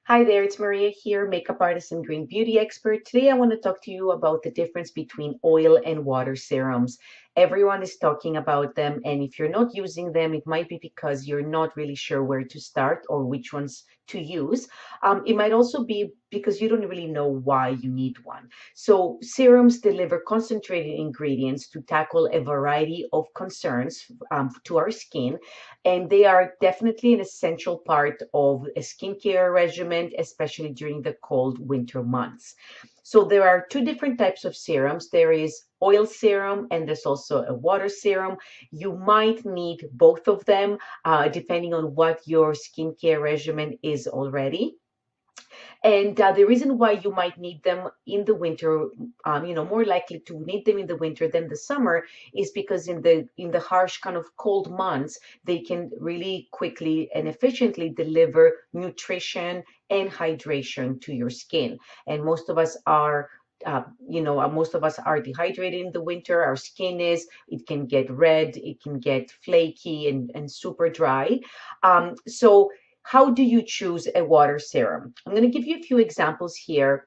Hi there, it's Maria here, makeup artist and green beauty expert. Today I want to talk to you about the difference between oil and water serums. Everyone is talking about them, and if you're not using them, it might be because you're not really sure where to start or which ones to use. It might also be because you don't really know why you need one. So, serums deliver concentrated ingredients to tackle a variety of concerns to our skin, and they are definitely an essential part of a skincare regimen, especially during the cold winter months. So there are two different types of serums. There is oil serum and there's also a water serum. You might need both of them depending on what your skincare regimen is already. And the reason why you might need them in the winter, more likely to need them in the winter than the summer, is because in the harsh kind of cold months, they can really quickly and efficiently deliver nutrition and hydration to your skin. And most of us are dehydrated in the winter. Our skin it can get red, it can get flaky and super dry. So how do you choose a water serum? I'm going to give you a few examples here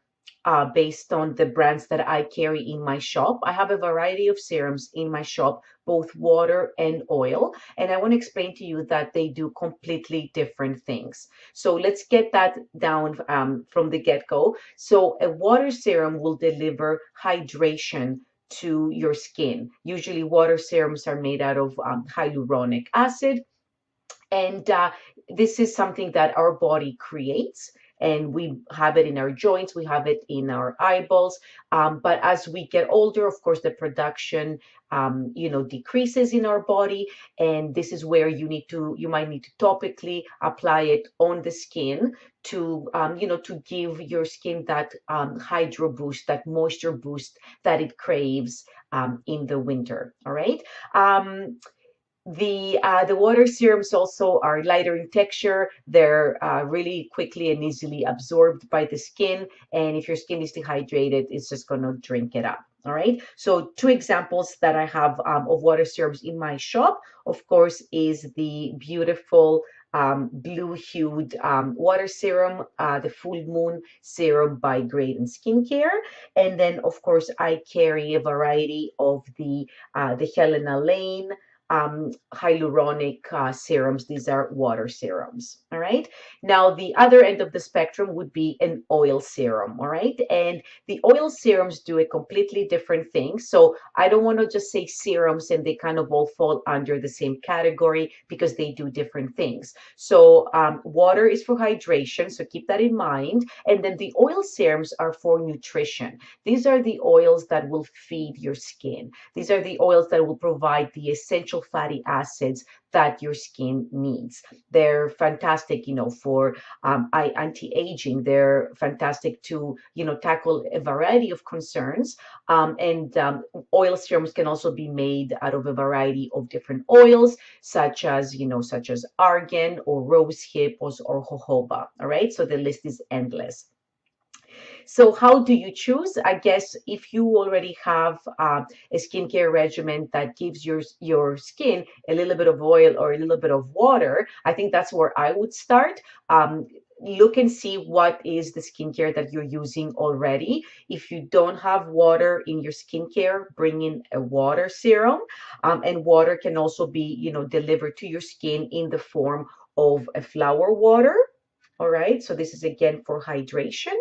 based on the brands that I carry in my shop. I have a variety of serums in my shop, both water and oil, and I want to explain to you that they do completely different things. So let's get that down from the get-go. So a water serum will deliver hydration to your skin. Usually water serums are made out of hyaluronic acid, and this is something that our body creates, and we have it in our joints, we have it in our eyeballs. But as we get older, of course, the production, decreases in our body. And this is where you might need to topically apply it on the skin to give your skin that hydro boost, that moisture boost that it craves in the winter. All right. The water serums also are lighter in texture. They're really quickly and easily absorbed by the skin. And if your skin is dehydrated, it's just going to drink it up. All right. So two examples that I have of water serums in my shop, of course, is the beautiful blue-hued water serum, the Full Moon Serum by Graydon Skincare. And then, of course, I carry a variety of the Helena Lane hyaluronic serums. These are water serums. All right. Now, the other end of the spectrum would be an oil serum. All right. And the oil serums do a completely different thing. So I don't want to just say serums and they kind of all fall under the same category because they do different things. So water is for hydration. So keep that in mind. And then the oil serums are for nutrition. These are the oils that will feed your skin. These are the oils that will provide the essential fatty acids that your skin needs. They're fantastic, for anti-aging. They're fantastic to, tackle a variety of concerns. And oil serums can also be made out of a variety of different oils, such as argan or rosehip or jojoba. All right, so the list is endless. So how do you choose? I guess if you already have a skincare regimen that gives your skin a little bit of oil or a little bit of water, I think that's where I would start. Look and see what is the skincare that you're using already. If you don't have water in your skincare, bring in a water serum. And water can also be, delivered to your skin in the form of a flower water. All right, so this is again for hydration.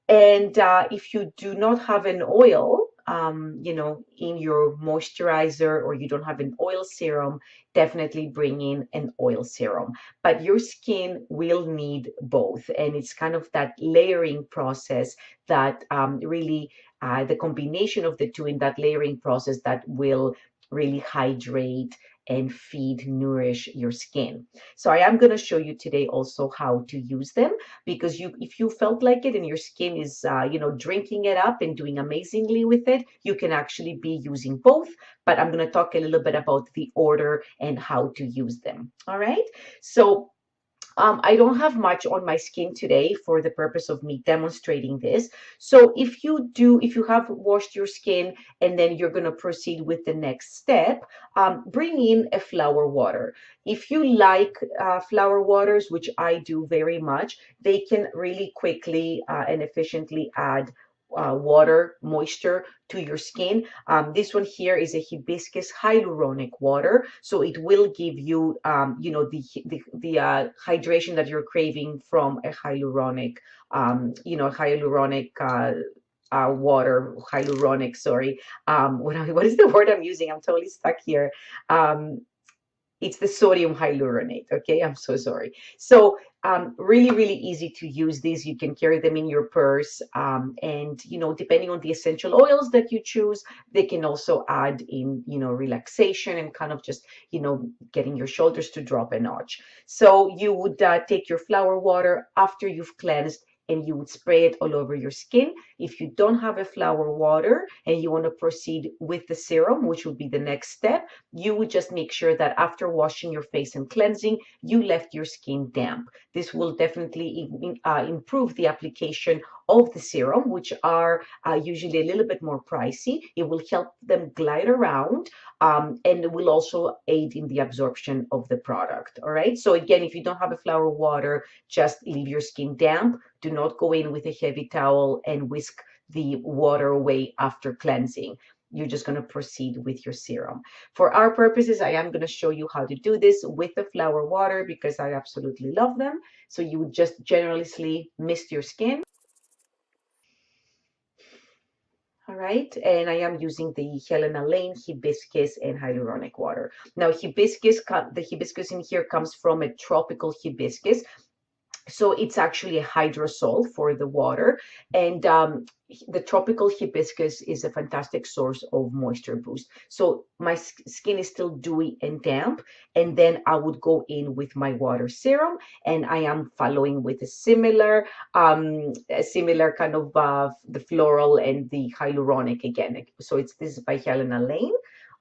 And if you do not have an oil, in your moisturizer, or you don't have an oil serum, definitely bring in an oil serum. But your skin will need both. And it's kind of that layering process that really, the combination of the two in that layering process that will really hydrate and feed, nourish your skin. So I am going to show you today also how to use them, because if you felt like it and your skin is drinking it up and doing amazingly with it, you can actually be using both. But I'm going to talk a little bit about the order and how to use them. All right. So I don't have much on my skin today for the purpose of me demonstrating this. So if you have washed your skin and then you're going to proceed with the next step, bring in a flower water. If you like flower waters, which I do very much, they can really quickly and efficiently add water, moisture to your skin. This one here is a hibiscus hyaluronic water, so it will give you, the hydration that you're craving from a hyaluronic, hyaluronic. Water, hyaluronic, sorry. What is the word I'm using? I'm totally stuck here. Um, it's the sodium hyaluronate. Okay, I'm so sorry. So really, really easy to use these. You can carry them in your purse, and depending on the essential oils that you choose, they can also add in relaxation and kind of just getting your shoulders to drop a notch. So you would take your flower water after you've cleansed, and you would spray it all over your skin. If you don't have a flower water and you want to proceed with the serum, which would be the next step, you would just make sure that after washing your face and cleansing, you left your skin damp. This will definitely improve the application of the serum, which are usually a little bit more pricey. It will help them glide around, and it will also aid in the absorption of the product. All right. So again, if you don't have a flower water, just leave your skin damp. Do not go in with a heavy towel and whisk the water away after cleansing. You're just going to proceed with your serum. For our purposes, I am going to show you how to do this with the flower water because I absolutely love them. So you would just generously mist your skin. All right, and I am using the Helena Lane hibiscus and hyaluronic water. Now, the hibiscus in here comes from a tropical hibiscus. So it's actually a hydrosol for the water. And the tropical hibiscus is a fantastic source of moisture boost. So my skin is still dewy and damp. And then I would go in with my water serum. And I am following with a similar kind of the floral and the hyaluronic again. So this is by Helena Lane.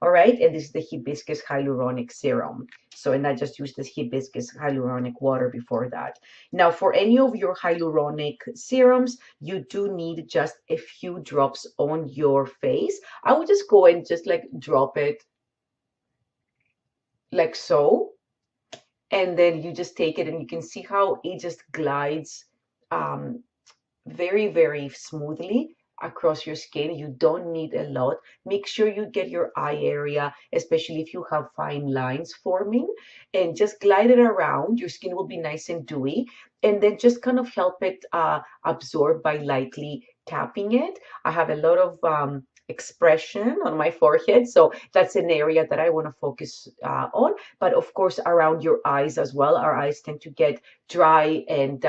All right, and this is the hibiscus hyaluronic serum. So, and I just used this hibiscus hyaluronic water before that. Now, for any of your hyaluronic serums, you do need just a few drops on your face. I would just go and just like drop it like so. And then you just take it and you can see how it just glides very, very smoothly across your skin. You don't need a lot. Make sure you get your eye area, especially if you have fine lines forming, and just glide it around. Your skin will be nice and dewy, and then just kind of help it absorb by lightly tapping it. I have a lot of expression on my forehead, so that's an area that I want to focus on, but of course around your eyes as well. Our eyes tend to get dry, and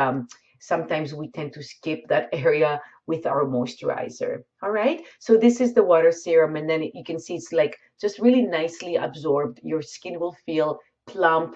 sometimes we tend to skip that area with our moisturizer. All right, so this is the water serum, and then you can see it's like just really nicely absorbed. Your skin will feel plump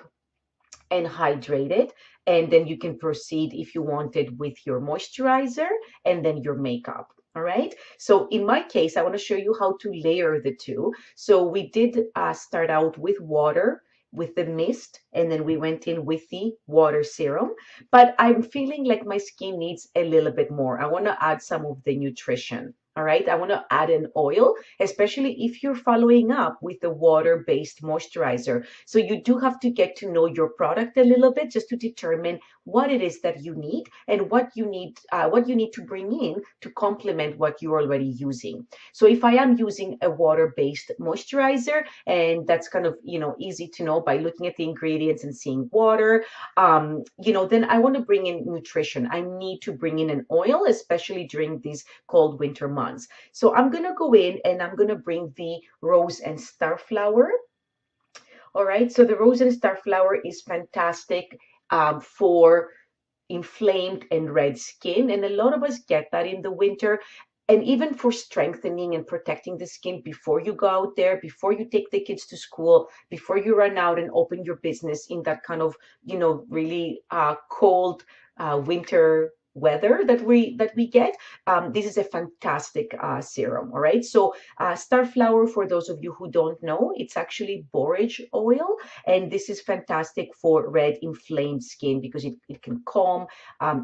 and hydrated, and then you can proceed if you wanted with your moisturizer and then your makeup. All right, so in my case, I want to show you how to layer the two. So we did start out with water, with the mist, and then we went in with the water serum, but I'm feeling like my skin needs a little bit more. I want to add some of the nutrition. All right, I want to add an oil, especially if you're following up with the water-based moisturizer. So you do have to get to know your product a little bit just to determine what it is that you need and what you need to bring in to complement what you're already using. So if I am using a water-based moisturizer, and that's kind of easy to know by looking at the ingredients and seeing water, then I want to bring in nutrition. I need to bring in an oil, especially during these cold winter months. So I'm going to go in and I'm going to bring the rose and starflower. All right, so the rose and starflower is fantastic for inflamed and red skin. And a lot of us get that in the winter. And even for strengthening and protecting the skin before you go out there, before you take the kids to school, before you run out and open your business in that kind of, really cold winter weather that we get, this is a fantastic serum. All right, so star flower, for those of you who don't know, it's actually borage oil, and this is fantastic for red inflamed skin because it can calm,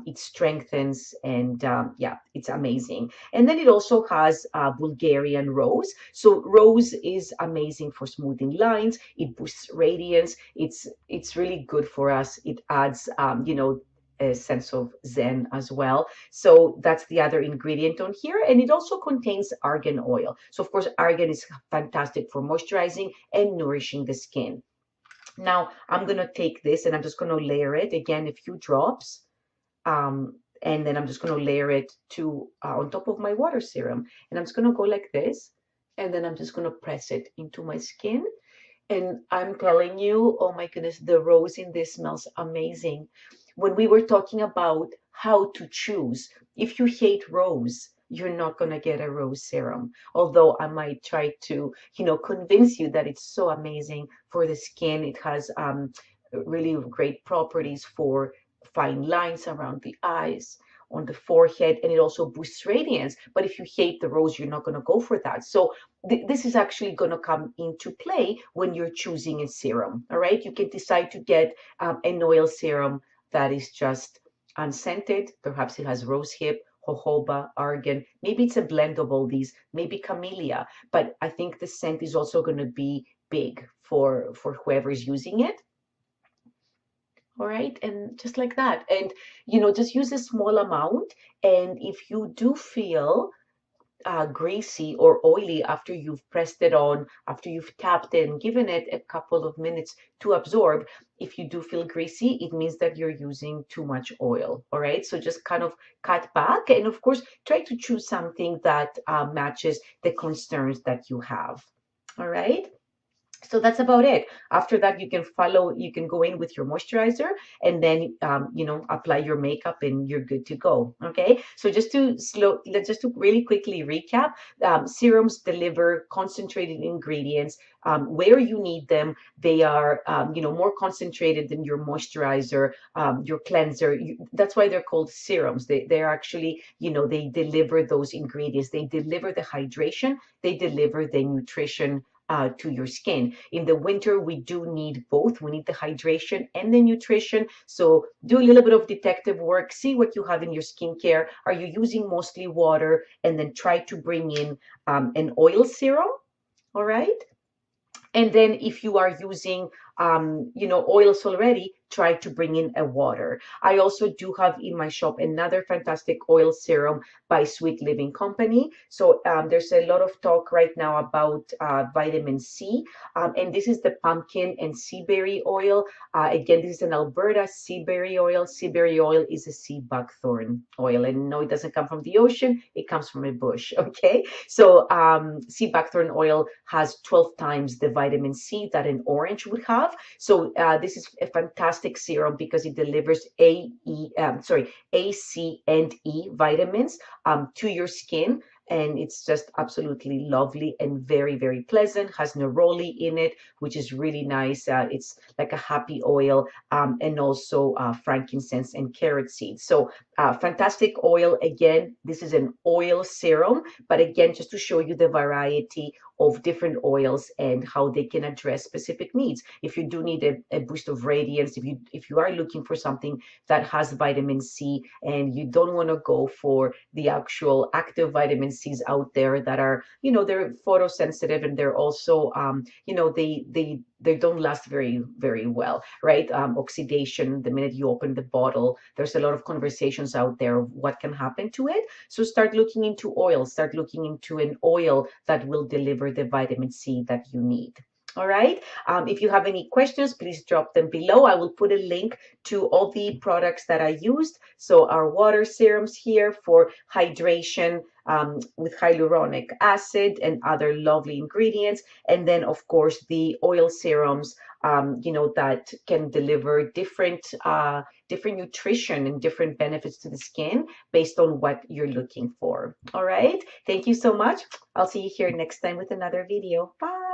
it strengthens, and yeah, it's amazing. And then it also has Bulgarian rose. So rose is amazing for smoothing lines. It boosts radiance. It's really good for us. It adds a sense of zen as well. So that's the other ingredient on here. And it also contains argan oil. So of course, argan is fantastic for moisturizing and nourishing the skin. Now I'm going to take this and I'm just going to layer it again, a few drops. And then I'm just going to layer it to on top of my water serum. And I'm just going to go like this. And then I'm just going to press it into my skin. And I'm telling you, oh my goodness, the rose in this smells amazing. When we were talking about how to choose, if you hate rose, you're not going to get a rose serum. Although I might try to, convince you that it's so amazing for the skin. It has really great properties for fine lines around the eyes, on the forehead, and it also boosts radiance. But if you hate the rose, you're not going to go for that. So this is actually going to come into play when you're choosing a serum. All right, you can decide to get an oil serum that is just unscented. Perhaps it has rosehip, jojoba, argan. Maybe it's a blend of all these, maybe camellia. But I think the scent is also going to be big for whoever's using it. All right, and just like that. And just use a small amount. And if you do feel greasy or oily after you've pressed it on, after you've tapped it and given it a couple of minutes to absorb, if you do feel greasy, it means that you're using too much oil. All right, so just kind of cut back, and of course try to choose something that matches the concerns that you have. All right, so that's about it. After that, you can go in with your moisturizer, and then apply your makeup, and you're good to go. Okay, so just to really quickly recap, serums deliver concentrated ingredients where you need them. They are more concentrated than your moisturizer, your cleanser. That's why they're called serums. They're actually, they deliver those ingredients. They deliver the hydration, they deliver the nutrition to your skin. In the winter, we do need both. We need the hydration and the nutrition. So do a little bit of detective work. See what you have in your skincare. Are you using mostly water? And then try to bring in an oil serum. All right. And then if you are using, oils already, try to bring in a water. I also do have in my shop another fantastic oil serum by Sweet Living Company. So there's a lot of talk right now about vitamin C. And this is the pumpkin and sea berry oil. Again, this is an Alberta sea berry oil. Sea berry oil is a sea buckthorn oil. And no, it doesn't come from the ocean. It comes from a bush, okay? So sea buckthorn oil has 12 times the vitamin C that an orange would have. So this is a fantastic serum because it delivers A, C, and E vitamins to your skin. And it's just absolutely lovely and very, very pleasant. Has neroli in it, which is really nice. It's like a happy oil, and also frankincense and carrot seeds. So fantastic oil. Again, this is an oil serum, but again, just to show you the variety of different oils and how they can address specific needs. If you do need a boost of radiance, if you are looking for something that has vitamin C and you don't want to go for the actual active vitamin C's out there that are, they're photosensitive, and they're also, they don't last very, very well, right? Oxidation, the minute you open the bottle, there's a lot of conversations out there of what can happen to it. So start looking into oil, start looking into an oil that will deliver the vitamin C that you need. All right. If you have any questions, please drop them below. I will put a link to all the products that I used. So our water serums here for hydration with hyaluronic acid and other lovely ingredients. And then, of course, the oil serums, that can deliver different nutrition and different benefits to the skin based on what you're looking for. All right. Thank you so much. I'll see you here next time with another video. Bye.